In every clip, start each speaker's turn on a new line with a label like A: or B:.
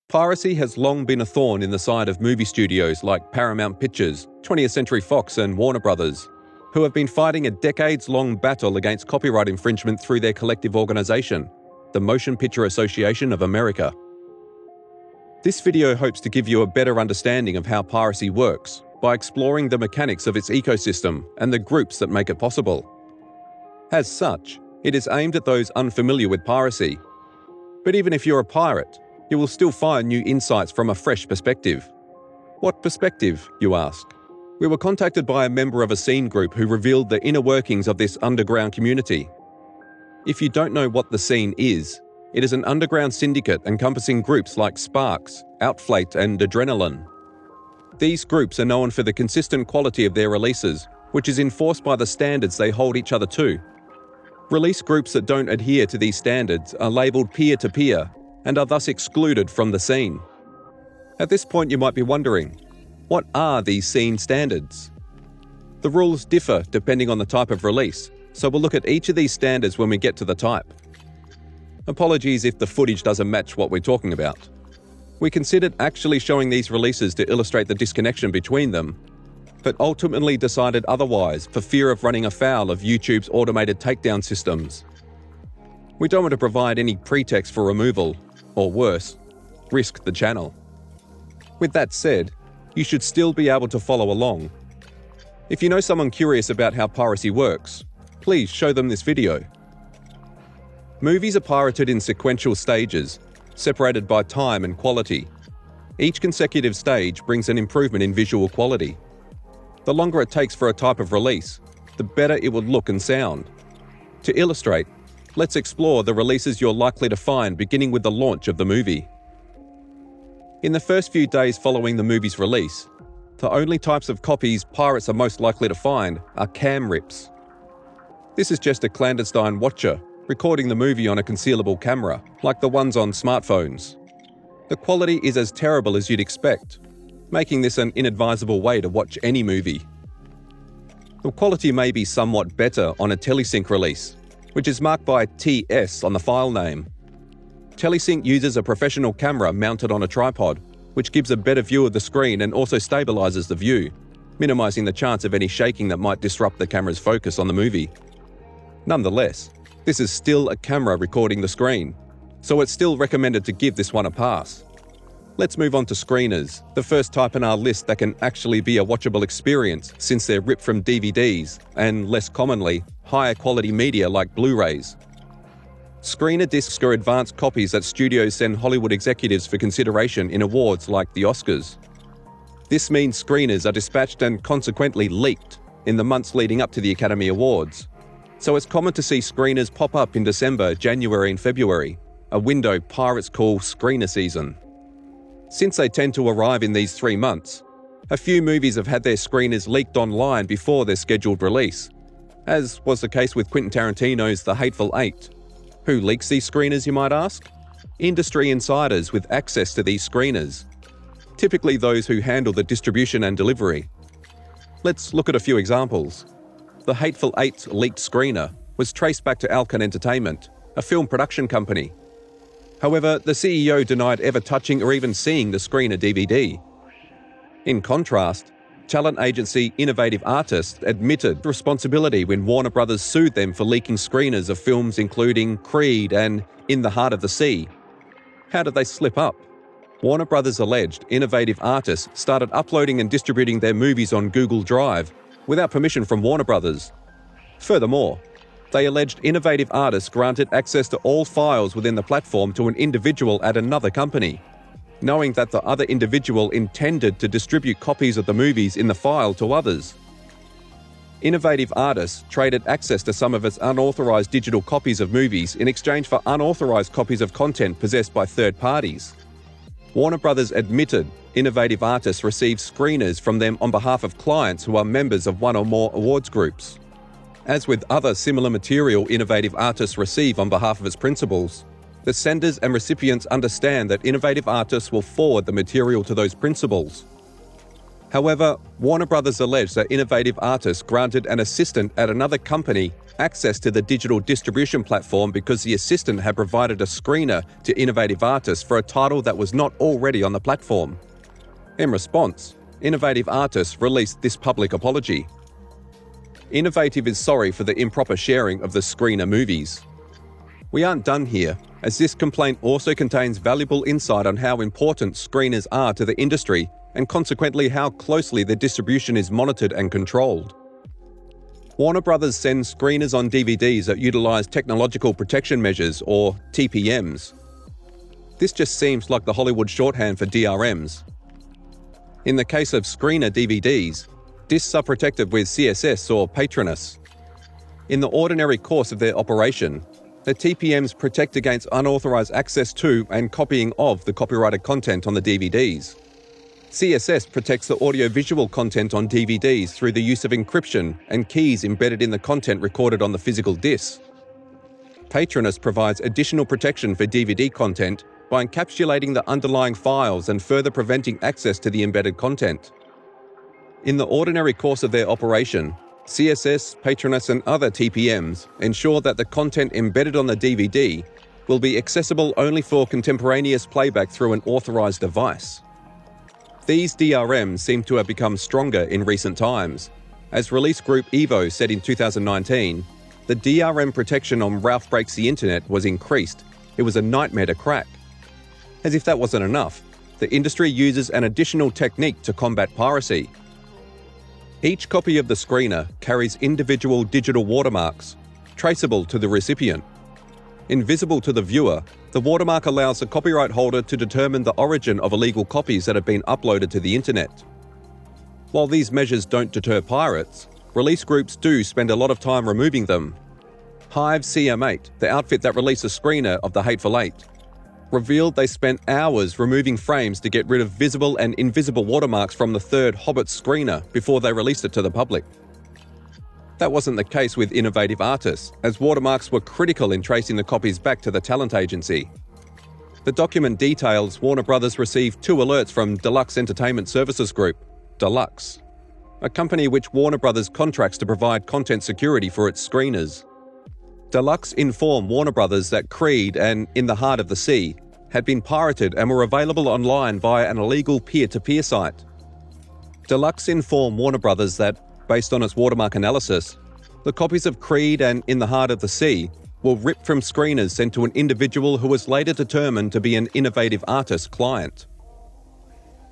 A: Piracy has long been a thorn in the side of movie studios like Paramount Pictures, 20th Century Fox and Warner Brothers, who have been fighting a decades-long battle against copyright infringement through their collective organisation, the Motion Picture Association of America. This video hopes to give you a better understanding of how piracy works by exploring the mechanics of its ecosystem and the groups that make it possible. As such, it is aimed at those unfamiliar with piracy. But even if you're a pirate, you will still find new insights from a fresh perspective. What perspective, you ask? We were contacted by a member of a scene group who revealed the inner workings of this underground community. If you don't know what the scene is, it is an underground syndicate encompassing groups like Sparks, Outflate and Adrenaline. These groups are known for the consistent quality of their releases, which is enforced by the standards they hold each other to. Release groups that don't adhere to these standards are labelled peer-to-peer and are thus excluded from the scene. At this point you might be wondering, what are these scene standards? The rules differ depending on the type of release, so we'll look at each of these standards when we get to the type. Apologies if the footage doesn't match what we're talking about. We considered actually showing these releases to illustrate the disconnection between them, but ultimately decided otherwise for fear of running afoul of YouTube's automated takedown systems. We don't want to provide any pretext for removal, or worse, risk the channel. With that said, you should still be able to follow along. If you know someone curious about how piracy works, please show them this video. Movies are pirated in sequential stages, separated by time and quality. Each consecutive stage brings an improvement in visual quality. The longer it takes for a type of release, the better it will look and sound. To illustrate, let's explore the releases you're likely to find beginning with the launch of the movie. In the first few days following the movie's release, the only types of copies pirates are most likely to find are cam rips. This is just a clandestine watcher recording the movie on a concealable camera, like the ones on smartphones. The quality is as terrible as you'd expect, making this an inadvisable way to watch any movie. The quality may be somewhat better on a telesync release, which is marked by TS on the file name. Telesync uses a professional camera mounted on a tripod, which gives a better view of the screen and also stabilizes the view, minimizing the chance of any shaking that might disrupt the camera's focus on the movie. Nonetheless, this is still a camera recording the screen, so it's still recommended to give this one a pass. Let's move on to screeners, the first type in our list that can actually be a watchable experience since they're ripped from DVDs and, less commonly, higher quality media like Blu-rays. Screener discs are advanced copies that studios send Hollywood executives for consideration in awards like the Oscars. This means screeners are dispatched and consequently leaked in the months leading up to the Academy Awards. So it's common to see screeners pop up in December, January and February, a window pirates call screener season. Since they tend to arrive in these 3 months, a few movies have had their screeners leaked online before their scheduled release, as was the case with Quentin Tarantino's The Hateful Eight. Who leaks these screeners, you might ask? Industry insiders with access to these screeners, typically those who handle the distribution and delivery. Let's look at a few examples. The Hateful Eight's leaked screener was traced back to Alcon Entertainment, a film production company. However, the CEO denied ever touching or even seeing the screener DVD. In contrast, talent agency Innovative Artists admitted responsibility when Warner Brothers sued them for leaking screeners of films including Creed and In the Heart of the Sea. How did they slip up? Warner Brothers alleged Innovative Artists started uploading and distributing their movies on Google Drive without permission from Warner Brothers. Furthermore, they alleged Innovative Artists granted access to all files within the platform to an individual at another company, knowing that the other individual intended to distribute copies of the movies in the file to others. Innovative Artists traded access to some of its unauthorized digital copies of movies in exchange for unauthorized copies of content possessed by third parties. Warner Brothers admitted Innovative Artists received screeners from them on behalf of clients who are members of one or more awards groups. As with other similar material Innovative Artists receive on behalf of its principals, the senders and recipients understand that Innovative Artists will forward the material to those principals. However, Warner Brothers alleged that innovative artists granted an assistant at another company access to the digital distribution platform because the assistant had provided a screener to innovative artists for a title that was not already on the platform. In response, innovative artists released this public apology. Innovative is sorry for the improper sharing of the screener movies. We aren't done here, as this complaint also contains valuable insight on how important screeners are to the industry and consequently how closely their distribution is monitored and controlled. Warner Brothers sends screeners on DVDs that utilize technological protection measures, or TPMs. This just seems like the Hollywood shorthand for DRMs. In the case of screener DVDs, discs are protected with CSS or Patronus. In the ordinary course of their operation, the TPMs protect against unauthorized access to and copying of the copyrighted content on the DVDs. CSS protects the audiovisual content on DVDs through the use of encryption and keys embedded in the content recorded on the physical disc. Patronus provides additional protection for DVD content by encapsulating the underlying files and further preventing access to the embedded content. In the ordinary course of their operation, CSS, Patronus, and other TPMs ensure that the content embedded on the DVD will be accessible only for contemporaneous playback through an authorized device. These DRMs seem to have become stronger in recent times. As release group Evo said in 2019, the DRM protection on Ralph Breaks the Internet was increased. It was a nightmare to crack. As if that wasn't enough, the industry uses an additional technique to combat piracy. Each copy of the screener carries individual digital watermarks, traceable to the recipient. Invisible to the viewer, the watermark allows the copyright holder to determine the origin of illegal copies that have been uploaded to the internet. While these measures don't deter pirates, release groups do spend a lot of time removing them. Hive CM8, the outfit that released a screener of The Hateful Eight, revealed they spent hours removing frames to get rid of visible and invisible watermarks from the third Hobbit screener before they released it to the public. That wasn't the case with innovative artists, as watermarks were critical in tracing the copies back to the talent agency. The document details Warner Brothers received 2 alerts from Deluxe Entertainment Services Group, Deluxe, a company which Warner Brothers contracts to provide content security for its screeners. Deluxe informed Warner Brothers that Creed and In the Heart of the Sea had been pirated and were available online via an illegal peer-to-peer site. Deluxe informed Warner Brothers that, based on its watermark analysis, the copies of Creed and In the Heart of the Sea were ripped from screeners sent to an individual who was later determined to be an innovative artist client.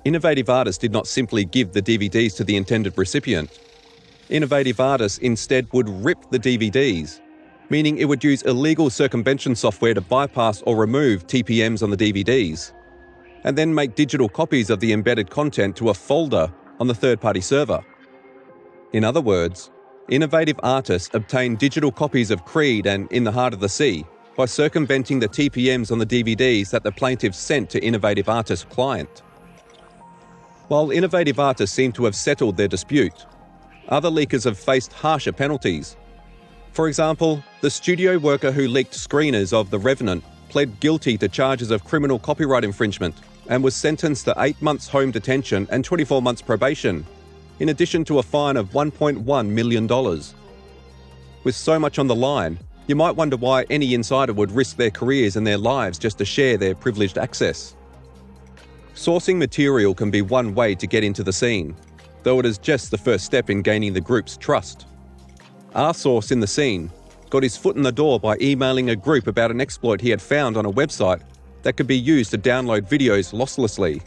A: Innovative artists did not simply give the DVDs to the intended recipient. Innovative artists instead would rip the DVDs, meaning it would use illegal circumvention software to bypass or remove TPMs on the DVDs, and then make digital copies of the embedded content to a folder on the third-party server. In other words, innovative artists obtained digital copies of Creed and In the Heart of the Sea by circumventing the TPMs on the DVDs that the plaintiffs sent to innovative artists' client. While innovative artists seem to have settled their dispute, other leakers have faced harsher penalties. For example, the studio worker who leaked screeners of The Revenant pled guilty to charges of criminal copyright infringement and was sentenced to 8 months home detention and 24 months probation, in addition to a fine of $1.1 million. With so much on the line, you might wonder why any insider would risk their careers and their lives just to share their privileged access. Sourcing material can be one way to get into the scene, though it is just the first step in gaining the group's trust. Our source in the scene got his foot in the door by emailing a group about an exploit he had found on a website that could be used to download videos losslessly.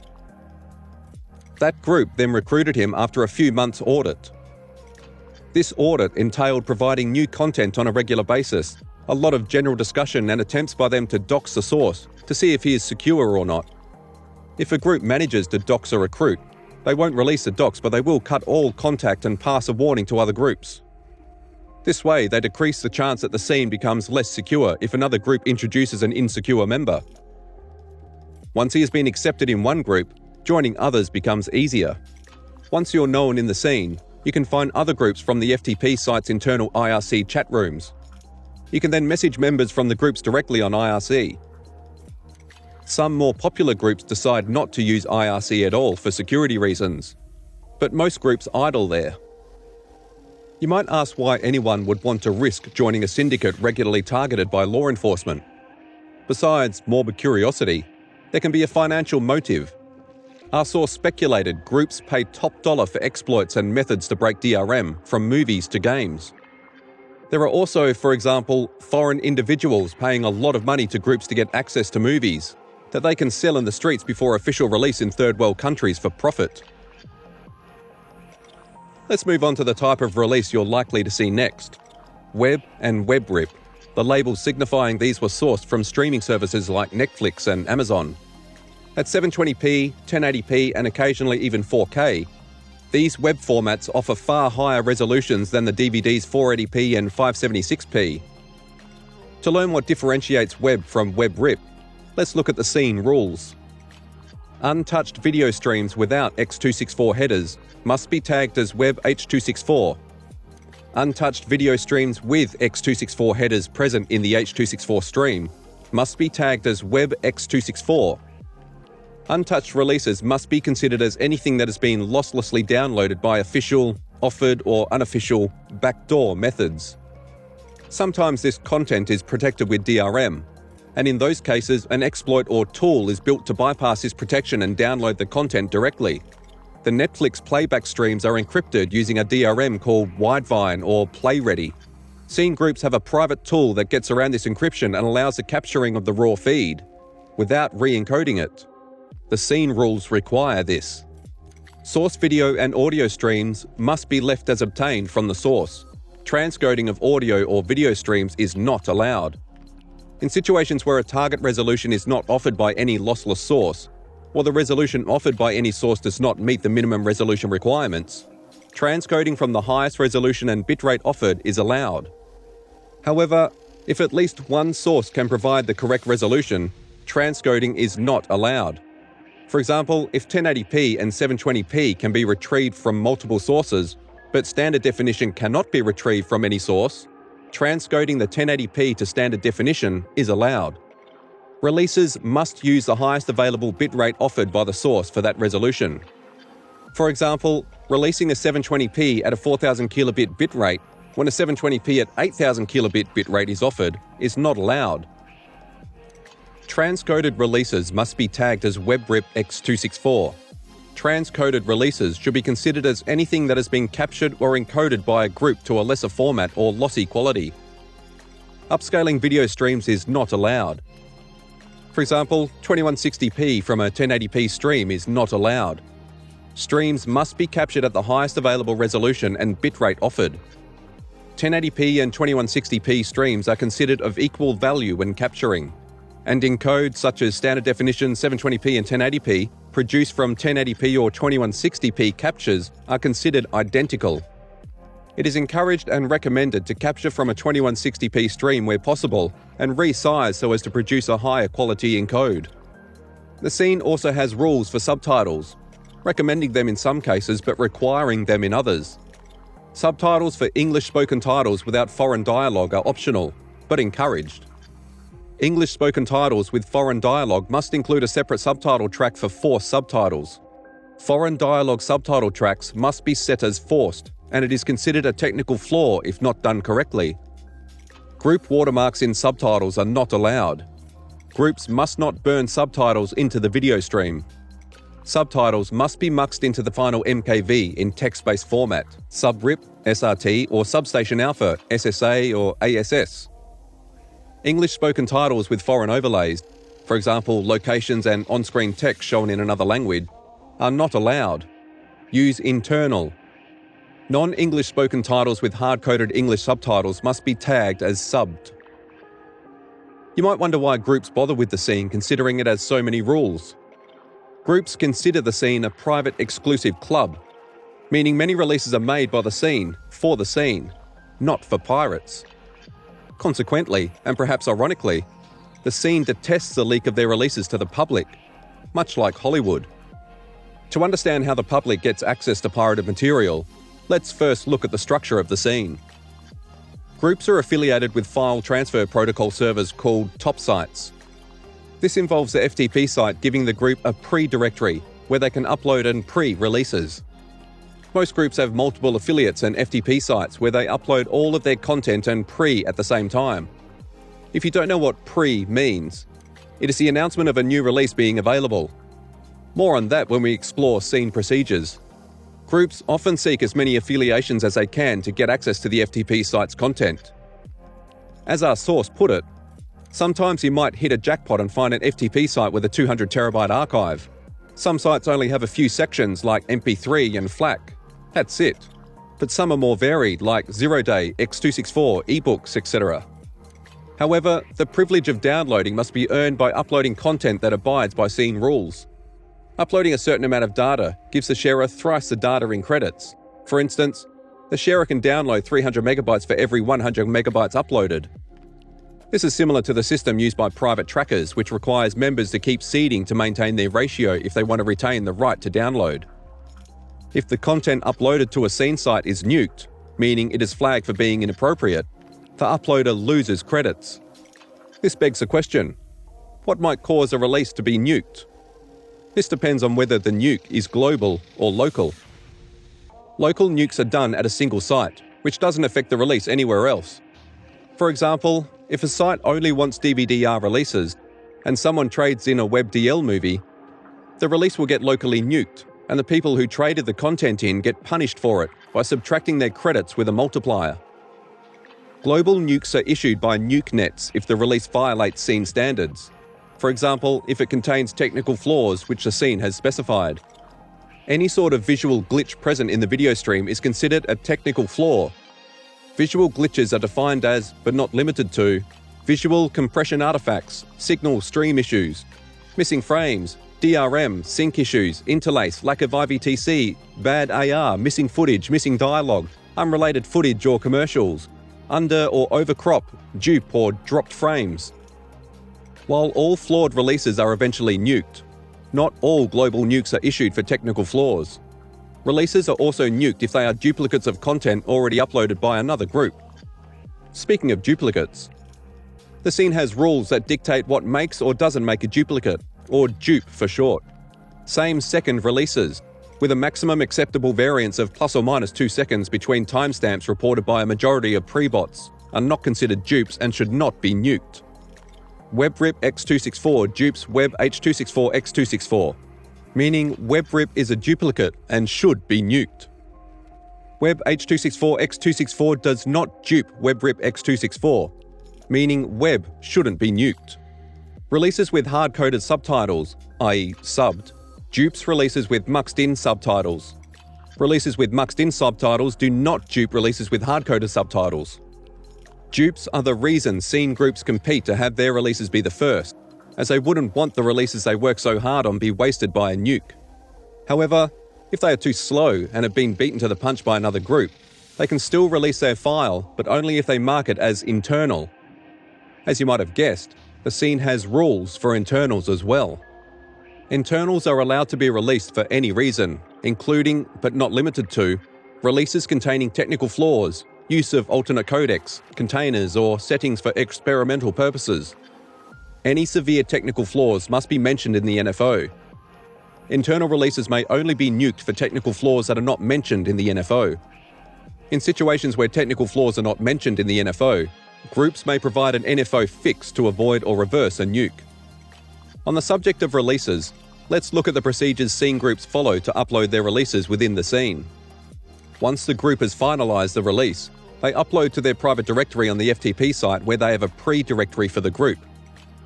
A: That group then recruited him after a few months' audit. This audit entailed providing new content on a regular basis, a lot of general discussion and attempts by them to dox the source to see if he is secure or not. If a group manages to dox a recruit, they won't release the dox, but they will cut all contact and pass a warning to other groups. This way, they decrease the chance that the scene becomes less secure if another group introduces an insecure member. Once he has been accepted in one group, joining others becomes easier. Once you're known in the scene, you can find other groups from the FTP site's internal IRC chat rooms. You can then message members from the groups directly on IRC. Some more popular groups decide not to use IRC at all for security reasons. but most groups idle there. You might ask why anyone would want to risk joining a syndicate regularly targeted by law enforcement. Besides morbid curiosity, there can be a financial motive. Our source speculated groups pay top dollar for exploits and methods to break DRM, from movies to games. There are also, for example, foreign individuals paying a lot of money to groups to get access to movies that they can sell in the streets before official release in third world countries for profit. Let's move on to the type of release you're likely to see next. Web and web rip, the labels signifying these were sourced from streaming services like Netflix and Amazon. At 720p, 1080p and occasionally even 4K, these web formats offer far higher resolutions than the DVD's 480p and 576p. To learn what differentiates web from web rip, let's look at the scene rules. Untouched video streams without X264 headers must be tagged as Web H264. Untouched video streams with X264 headers present in the H264 stream must be tagged as Web X264. Untouched releases must be considered as anything that has been losslessly downloaded by official, offered, or unofficial backdoor methods. Sometimes this content is protected with DRM, and in those cases, an exploit or tool is built to bypass this protection and download the content directly. The Netflix playback streams are encrypted using a DRM called Widevine or PlayReady. Scene groups have a private tool that gets around this encryption and allows the capturing of the raw feed, without re-encoding it. The scene rules require this. Source video and audio streams must be left as obtained from the source. Transcoding of audio or video streams is not allowed. In situations where a target resolution is not offered by any lossless source, or the resolution offered by any source does not meet the minimum resolution requirements, transcoding from the highest resolution and bitrate offered is allowed. However, if at least one source can provide the correct resolution, transcoding is not allowed. For example, if 1080p and 720p can be retrieved from multiple sources, but standard definition cannot be retrieved from any source, transcoding the 1080p to standard definition is allowed. Releases must use the highest available bitrate offered by the source for that resolution. For example, releasing a 720p at a 4000 kilobit bitrate when a 720p at 8000 kilobit bitrate is offered is not allowed. Transcoded releases must be tagged as WebRip X264. Transcoded releases should be considered as anything that has been captured or encoded by a group to a lesser format or lossy quality. Upscaling video streams is not allowed. For example, 2160p from a 1080p stream is not allowed. Streams must be captured at the highest available resolution and bitrate offered. 1080p and 2160p streams are considered of equal value when capturing, and encodes such as standard definition 720p and 1080p produced from 1080p or 2160p captures are considered identical. It is encouraged and recommended to capture from a 2160p stream where possible and resize so as to produce a higher quality encode. The scene also has rules for subtitles, recommending them in some cases but requiring them in others. Subtitles for English spoken titles without foreign dialogue are optional, but encouraged. English spoken titles with foreign dialogue must include a separate subtitle track for forced subtitles. Foreign dialogue subtitle tracks must be set as forced, and it is considered a technical flaw if not done correctly. Group watermarks in subtitles are not allowed. Groups must not burn subtitles into the video stream. Subtitles must be muxed into the final MKV in text-based format, subrip, SRT, or substation alpha, SSA or ASS. English spoken titles with foreign overlays, for example locations and on-screen text shown in another language, are not allowed. Use internal. Non-English spoken titles with hard-coded English subtitles must be tagged as subbed. You might wonder why groups bother with the scene considering it has so many rules. Groups consider the scene a private exclusive club, meaning many releases are made by the scene, for the scene, not for pirates. Consequently, and perhaps ironically, the scene detests the leak of their releases to the public, much like Hollywood. To understand how the public gets access to pirated material, let's first look at the structure of the scene. Groups are affiliated with file transfer protocol servers called top sites. This involves the FTP site giving the group a pre-directory where they can upload and pre-releases. Most groups have multiple affiliates and FTP sites where they upload all of their content and pre at the same time. If you don't know what pre means, it is the announcement of a new release being available. More on that when we explore scene procedures. Groups often seek as many affiliations as they can to get access to the FTP site's content. As our source put it, sometimes you might hit a jackpot and find an FTP site with a 200 terabyte archive. Some sites only have a few sections like MP3 and FLAC. That's it. But some are more varied like 0 Day, X264, ebooks, etc. However, the privilege of downloading must be earned by uploading content that abides by scene rules. Uploading a certain amount of data gives the sharer thrice the data in credits. For instance, the sharer can download 300 megabytes for every 100 megabytes uploaded. This is similar to the system used by private trackers, which requires members to keep seeding to maintain their ratio if they want to retain the right to download. If the content uploaded to a scene site is nuked, meaning it is flagged for being inappropriate, the uploader loses credits. This begs the question, what might cause a release to be nuked? This depends on whether the nuke is global or local. Local nukes are done at a single site, which doesn't affect the release anywhere else. For example, if a site only wants DVD-R releases, and someone trades in a WebDL movie, the release will get locally nuked, and the people who traded the content in get punished for it by subtracting their credits with a multiplier. Global nukes are issued by nuke nets if the release violates scene standards. For example, if it contains technical flaws which the scene has specified. Any sort of visual glitch present in the video stream is considered a technical flaw. Visual glitches are defined as, but not limited to, visual compression artifacts, signal stream issues, missing frames, DRM, sync issues, interlace, lack of IVTC, bad AR, missing footage, missing dialogue, unrelated footage or commercials, under or overcrop, dupe or dropped frames. While all flawed releases are eventually nuked, not all global nukes are issued for technical flaws. Releases are also nuked if they are duplicates of content already uploaded by another group. Speaking of duplicates, the scene has rules that dictate what makes or doesn't make a duplicate, or dupe for short. Same-second releases, with a maximum acceptable variance of plus or minus 2 seconds between timestamps reported by a majority of pre-bots, are not considered dupes and should not be nuked. WebRip X264 dupes Web H264 X264, meaning WebRip is a duplicate and should be nuked. Web H264 X264 does not dupe WebRip X264, meaning Web shouldn't be nuked. Releases with hard-coded subtitles, i.e. subbed, dupes releases with muxed-in subtitles. Releases with muxed-in subtitles do not dupe releases with hard-coded subtitles. Dupes are the reason scene groups compete to have their releases be the first, as they wouldn't want the releases they work so hard on be wasted by a nuke. However, if they are too slow and have been beaten to the punch by another group, they can still release their file, but only if they mark it as internal. As you might have guessed, the scene has rules for internals as well. Internals are allowed to be released for any reason, including, but not limited to, releases containing technical flaws, use of alternate codecs, containers, or settings for experimental purposes. Any severe technical flaws must be mentioned in the NFO. Internal releases may only be nuked for technical flaws that are not mentioned in the NFO. In situations where technical flaws are not mentioned in the NFO, groups may provide an NFO fix to avoid or reverse a nuke. On the subject of releases, let's look at the procedures scene groups follow to upload their releases within the scene. Once the group has finalized the release, they upload to their private directory on the FTP site where they have a pre-directory for the group,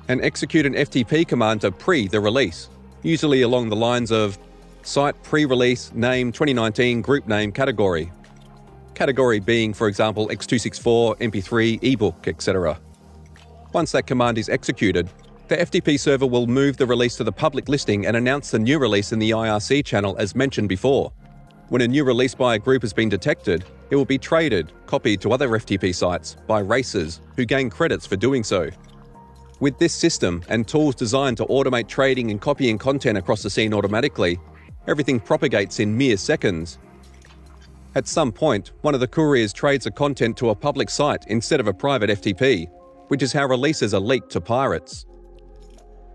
A: and execute an FTP command to pre the release, usually along the lines of site pre-release name 2019 group name category. Category being, for example, X264, MP3, ebook, etc. Once that command is executed, the FTP server will move the release to the public listing and announce the new release in the IRC channel as mentioned before. When a new release by a group has been detected, it will be traded, copied to other FTP sites by racers who gain credits for doing so. With this system and tools designed to automate trading and copying content across the scene automatically, everything propagates in mere seconds. At some point, one of the couriers trades the content to a public site instead of a private FTP, which is how releases are leaked to pirates.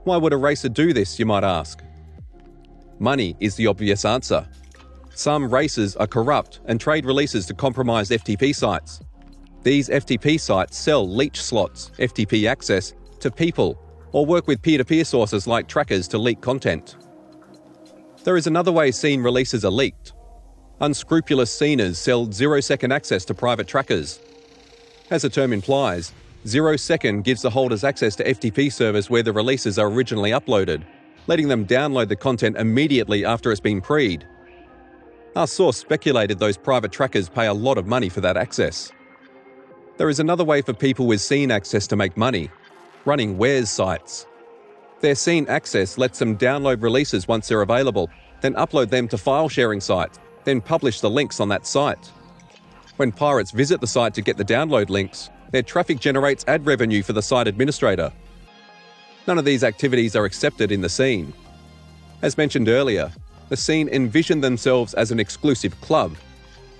A: Why would a racer do this, you might ask? Money is the obvious answer. Some races are corrupt and trade releases to compromised FTP sites. These FTP sites sell leech slots, FTP access, to people, or work with peer-to-peer sources like trackers to leak content. There is another way scene releases are leaked. Unscrupulous sceners sell 0-second access to private trackers. As the term implies, 0-second gives the holders access to FTP servers where the releases are originally uploaded, letting them download the content immediately after it's been preed. Our source speculated those private trackers pay a lot of money for that access. There is another way for people with scene access to make money: running Warez sites. Their scene access lets them download releases once they're available, then upload them to file-sharing sites, then publish the links on that site. When pirates visit the site to get the download links, their traffic generates ad revenue for the site administrator. None of these activities are accepted in the scene. As mentioned earlier, the scene envision themselves as an exclusive club.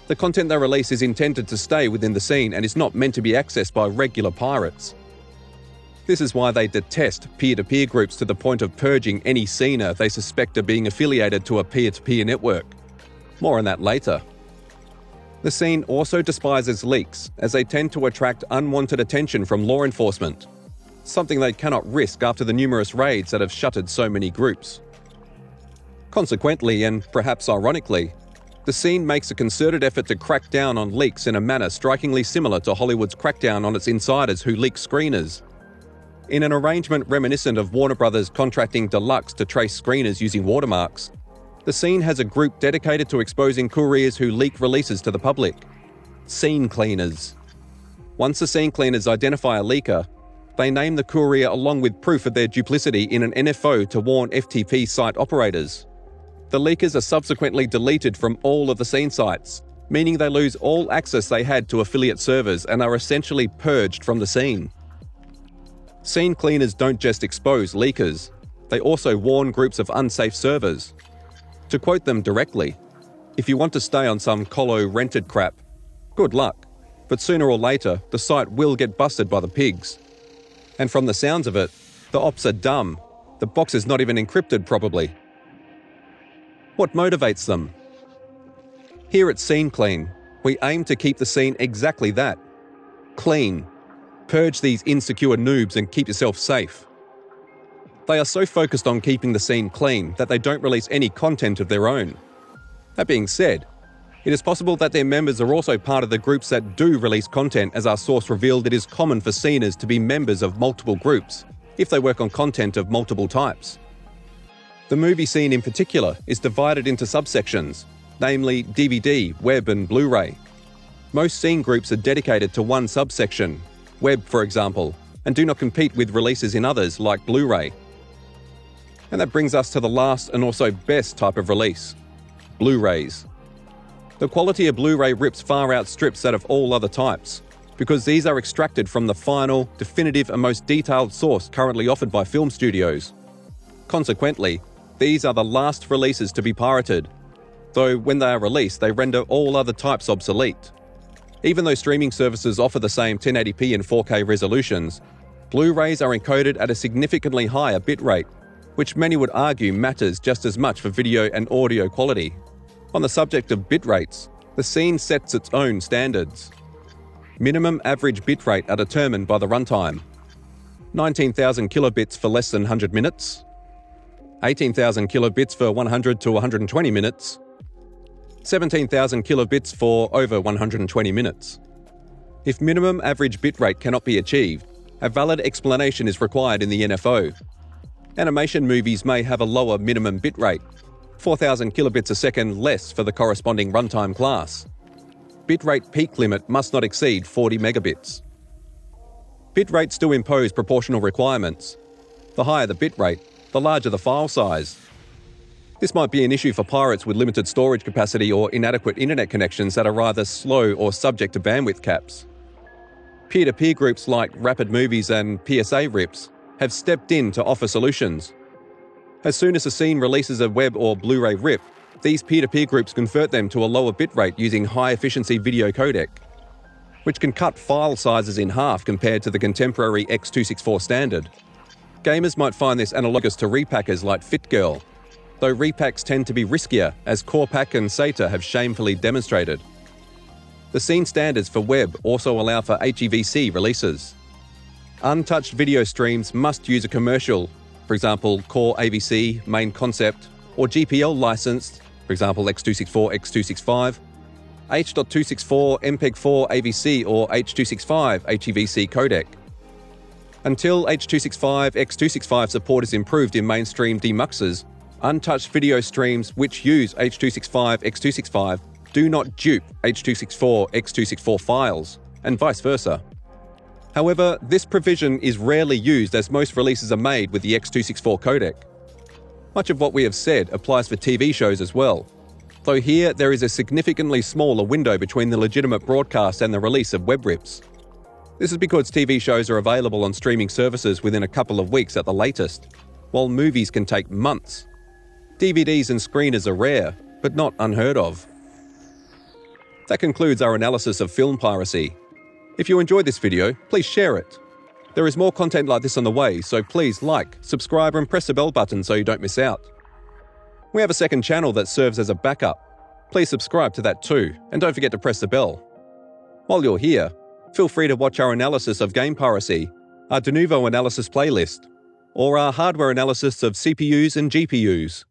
A: The content they release is intended to stay within the scene and is not meant to be accessed by regular pirates. This is why they detest peer-to-peer groups to the point of purging any scener they suspect of being affiliated to a peer-to-peer network. More on that later. The scene also despises leaks, as they tend to attract unwanted attention from law enforcement, something they cannot risk after the numerous raids that have shuttered so many groups. Consequently, and perhaps ironically, the scene makes a concerted effort to crack down on leaks in a manner strikingly similar to Hollywood's crackdown on its insiders who leak screeners. In an arrangement reminiscent of Warner Brothers contracting Deluxe to trace screeners using watermarks, the scene has a group dedicated to exposing couriers who leak releases to the public. Scene cleaners. Once the scene cleaners identify a leaker, they name the courier along with proof of their duplicity in an NFO to warn FTP site operators. The leakers are subsequently deleted from all of the scene sites, meaning they lose all access they had to affiliate servers and are essentially purged from the scene. Scene cleaners don't just expose leakers, they also warn groups of unsafe servers. To quote them directly, "If you want to stay on some colo rented crap, good luck, but sooner or later the site will get busted by the pigs." And from the sounds of it, the ops are dumb. The box is not even encrypted properly. What motivates them? Here at Scene Clean, we aim to keep the scene exactly that. Clean. Purge these insecure noobs and keep yourself safe. They are so focused on keeping the scene clean that they don't release any content of their own. That being said, it is possible that their members are also part of the groups that do release content, as our source revealed it is common for sceners to be members of multiple groups, if they work on content of multiple types. The movie scene in particular is divided into subsections, namely DVD, web and Blu-ray. Most scene groups are dedicated to one subsection, web for example, and do not compete with releases in others like Blu-ray. And that brings us to the last and also best type of release, Blu-rays. The quality of Blu-ray rips far outstrips that of all other types, because these are extracted from the final, definitive and most detailed source currently offered by film studios. Consequently, these are the last releases to be pirated, though when they are released they render all other types obsolete. Even though streaming services offer the same 1080p and 4K resolutions, Blu-rays are encoded at a significantly higher bitrate, which many would argue matters just as much for video and audio quality. On the subject of bitrates, the scene sets its own standards. Minimum average bitrate are determined by the runtime. 19,000 kilobits for less than 100 minutes, 18,000 kilobits for 100 to 120 minutes, 17,000 kilobits for over 120 minutes. If minimum average bitrate cannot be achieved, a valid explanation is required in the NFO. Animation movies may have a lower minimum bitrate, 4,000 kilobits a second less for the corresponding runtime class. Bitrate peak limit must not exceed 40 megabits. Bitrates do impose proportional requirements. The higher the bitrate, the larger the file size. This might be an issue for pirates with limited storage capacity or inadequate internet connections that are either slow or subject to bandwidth caps. Peer-to-peer groups like Rapid Movies and PSA Rips have stepped in to offer solutions. As soon as a scene releases a web or Blu-ray rip, these peer-to-peer groups convert them to a lower bitrate using high-efficiency video codec, which can cut file sizes in half compared to the contemporary X264 standard. Gamers might find this analogous to repackers like FitGirl. though repacks tend to be riskier, as CorePack and SATA have shamefully demonstrated. The scene standards for web also allow for HEVC releases. Untouched video streams must use a commercial, for example Core AVC, Main Concept, or GPL licensed, for example X264, X265, H.264, MPEG-4 AVC or H.265 HEVC codec. Until H.265, X265 support is improved in mainstream demuxers, untouched video streams which use H.265, X265 do not dupe H.264, X264 files, and vice versa. However, this provision is rarely used as most releases are made with the X264 codec. Much of what we have said applies for TV shows as well, though here there is a significantly smaller window between the legitimate broadcast and the release of web rips. This is because TV shows are available on streaming services within a couple of weeks at the latest, while movies can take months. DVDs and screeners are rare, but not unheard of. That concludes our analysis of film piracy. If you enjoyed this video, please share it. There is more content like this on the way, so please like, subscribe and press the bell button so you don't miss out. We have a second channel that serves as a backup. Please subscribe to that too, and don't forget to press the bell. While you're here, feel free to watch our analysis of game piracy, our de novo analysis playlist, or our hardware analysis of CPUs and GPUs.